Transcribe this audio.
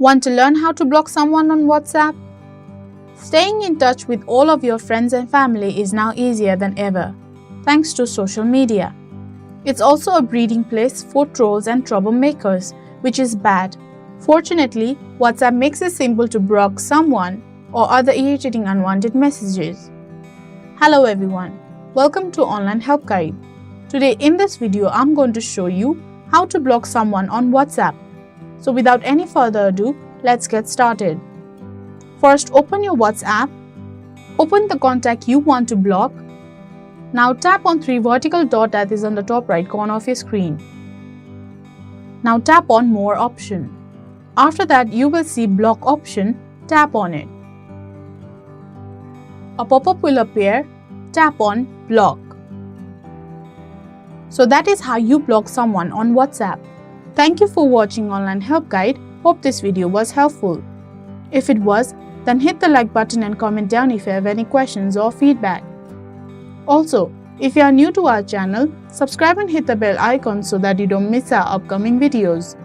Want to learn how to block someone on WhatsApp? Staying in touch with all of your friends and family is now easier than ever, thanks to social media. It's also a breeding place for trolls and troublemakers, which is bad. Fortunately, WhatsApp makes it simple to block someone or other irritating unwanted messages. Hello everyone, welcome to Online Help Guide. Today in this video, I'm going to show you how to block someone on WhatsApp. So without any further ado, let's get started. First, open your WhatsApp. Open the contact you want to block. Now tap on 3 vertical dots that is on the top right corner of your screen. Now tap on More option. After that, you will see Block option. Tap on it. A pop-up will appear. Tap on Block. So that is how you block someone on WhatsApp. Thank you for watching Online Help Guide. Hope this video was helpful. If it was, then hit the like button and comment down if you have any questions or feedback. Also, if you are new to our channel, subscribe and hit the bell icon so that you don't miss our upcoming videos.